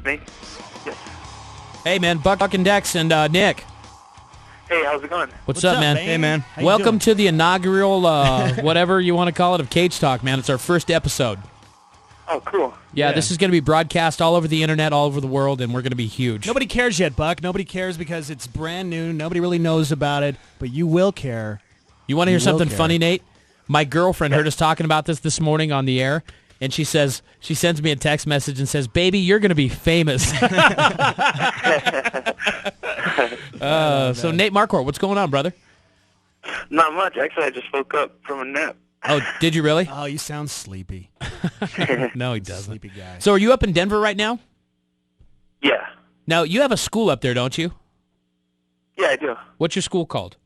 me? Yes. Hey, man, Buck and Dex and Nick. Hey, how's it going? What's up, man? Hey, man. How you Welcome doing? to the inaugural, whatever you want to call it, of Cage Talk, man. It's our first episode. Oh, cool. Yeah, Yeah. this is going to be broadcast all over the internet, all over the world, and we're going to be huge. Nobody cares yet, Buck. Nobody cares because it's brand new. Nobody really knows about it, but you will care. You want to hear You will something care. funny, Nate? My girlfriend heard us talking about this morning on the air, and she sends me a text message and says, "Baby, you're going to be famous." So Nate Marquardt, what's going on, brother? Not much. Actually, I just woke up from a nap. Oh, did you really? Oh, you sound sleepy. No, he doesn't. Sleepy guy. So are you up in Denver right now? Yeah. Now, you have a school up there, don't you? Yeah, I do. What's your school called?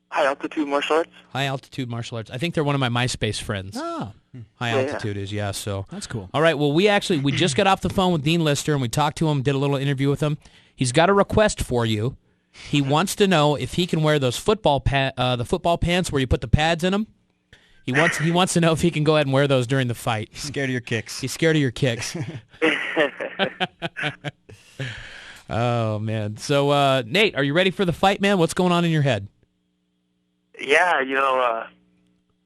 High altitude martial arts. High Altitude Martial Arts. I think they're one of my MySpace friends. Oh, High Yeah, Altitude is, yeah, so. that's cool. All right, well, we just got off the phone with Dean Lister, and we talked to him, did a little interview with him. He's got a request for you. He wants to know if he can wear those the football pants where you put the pads in them. He wants to know if he can go ahead and wear those during the fight. Scared of your kicks. He's scared of your kicks. Oh, man. So, Nate, are you ready for the fight, man? What's going on in your head? Yeah,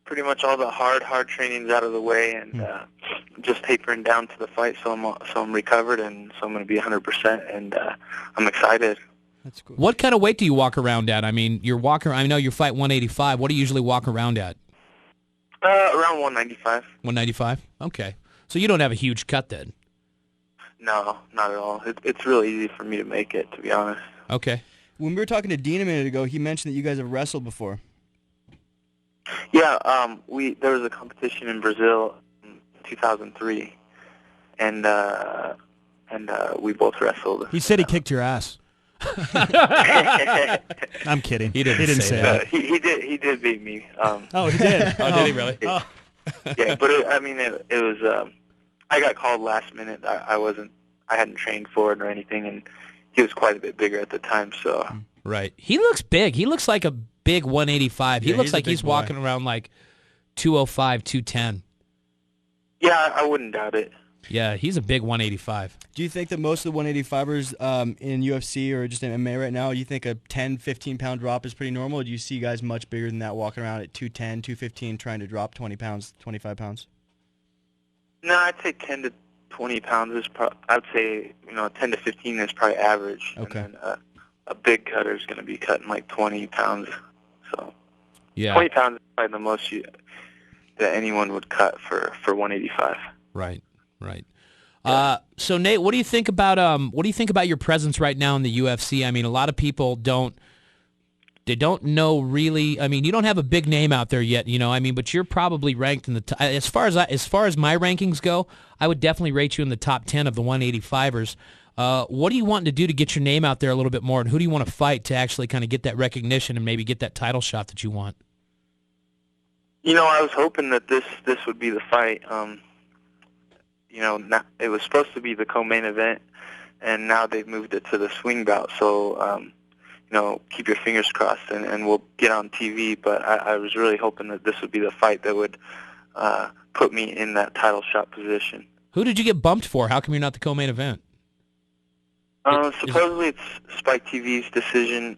pretty much all the hard training's out of the way, and just tapering down to the fight. So I'm recovered, and so I'm going to be 100%, and I'm excited. That's cool. What kind of weight do you walk around at? I mean, I know you fight 185. What do you usually walk around at? Around 195. 195? Okay. So you don't have a huge cut then? No, not at all. It's really easy for me to make it, to be honest. Okay. When we were talking to Dean a minute ago, he mentioned that you guys have wrestled before. Yeah, there was a competition in Brazil in 2003, and we both wrestled. He said he kicked your ass. I'm kidding. He didn't say that. He did beat me. Oh, he did. Oh, did he really? Oh. Yeah, but it was. I got called last minute. I hadn't trained for it or anything, and he was quite a bit bigger at the time. So Right. He looks big. He looks like a big 185. He Yeah, looks he's a like big he's boy. walking around like 205, 210. yeah, I wouldn't doubt it. Yeah, he's a big 185. Do you think that most of the 185ers in UFC or just in MMA right now, you think a 10, 15-pound drop is pretty normal? Or do you see guys much bigger than that walking around at 210, 215 trying to drop 20 pounds, 25 pounds? No, I'd say 10 to 20 pounds is. I'd say 10 to 15 is probably average. Okay. And then, a big cutter is going to be cutting like 20 pounds. So Yeah. 20 pounds is probably the most that anyone would cut for 185. Right. Right. So Nate, what do you think about your presence right now in the UFC? I mean, a lot of people don't know really. I mean, you don't have a big name out there yet, I mean, but you're probably ranked in the as far as my rankings go, I would definitely rate you in the top 10 of the 185ers. What do you want to do to get your name out there a little bit more, and who do you want to fight to actually kind of get that recognition and maybe get that title shot that you want? I was hoping that this would be the fight. It was supposed to be the co-main event, and now they've moved it to the swing bout. So, keep your fingers crossed, and we'll get on TV. But I was really hoping that this would be the fight that would put me in that title shot position. Who did you get bumped for? How come you're not the co-main event? Supposedly it's Spike TV's decision,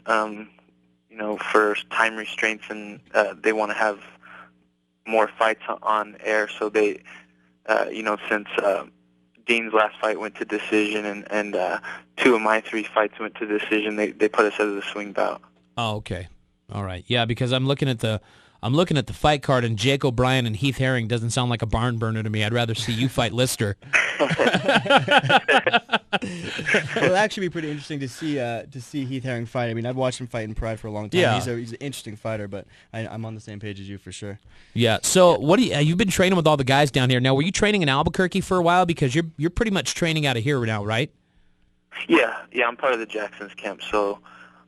for time restraints, and they want to have more fights on air. So they, since Dean's last fight went to decision, and 2 of my 3 fights went to decision, they put us as a swing bout. Oh, okay. All right. Yeah, because I'm looking at the fight card, and Jake O'Brien and Heath Herring doesn't sound like a barn burner to me. I'd rather see you fight Lister. Well, it'd actually be pretty interesting to see Heath Herring fight. I mean, I've watched him fight in Pride for a long time. Yeah. He's an interesting fighter, but I'm on the same page as you for sure. Yeah. So you've been training with all the guys down here. Now, were you training in Albuquerque for a while? Because you're pretty much training out of here now, right? Yeah, I'm part of the Jackson's camp, so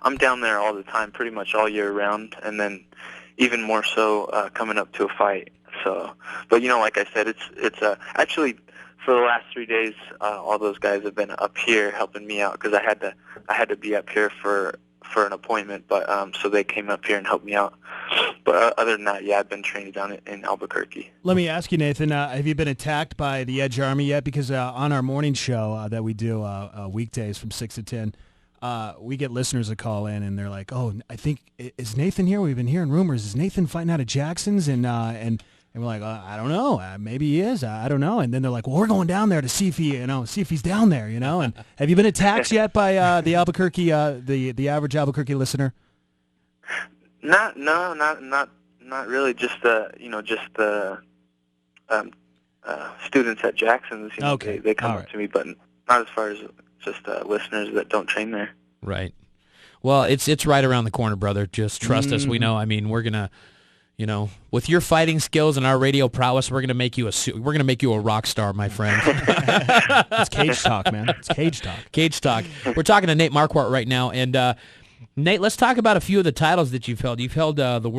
I'm down there all the time, pretty much all year round, and then even more so coming up to a fight. So, but like I said, it's actually for the last 3 days, all those guys have been up here helping me out because I had to be up here for for an appointment, but so they came up here and helped me out. But other than that, yeah, I've been training down in Albuquerque. Let me ask you, Nathan, have you been attacked by the Edge Army yet? Because on our morning show that we do weekdays from 6 to 10, we get listeners that call in, and they're like, oh, I think, is Nathan here? We've been hearing rumors. Is Nathan fighting out of Jackson's? And we're like, I don't know. Maybe he is. I don't know. And then they're like, well, we're going down there to see if he's down there, And have you been attacked yet by the Albuquerque, the average Albuquerque listener? Not really. Just the students at Jackson's. Okay. They come All up right. to me, but not as far as just listeners that don't train there. Right. Well, it's right around the corner, brother. Just trust us. We know. I mean, we're gonna, with your fighting skills and our radio prowess, we're gonna make you a rock star, my friend. It's cage talk, man. It's cage talk. Cage talk. We're talking to Nate Marquardt right now, and Nate, let's talk about a few of the titles that you've held. You've held the world.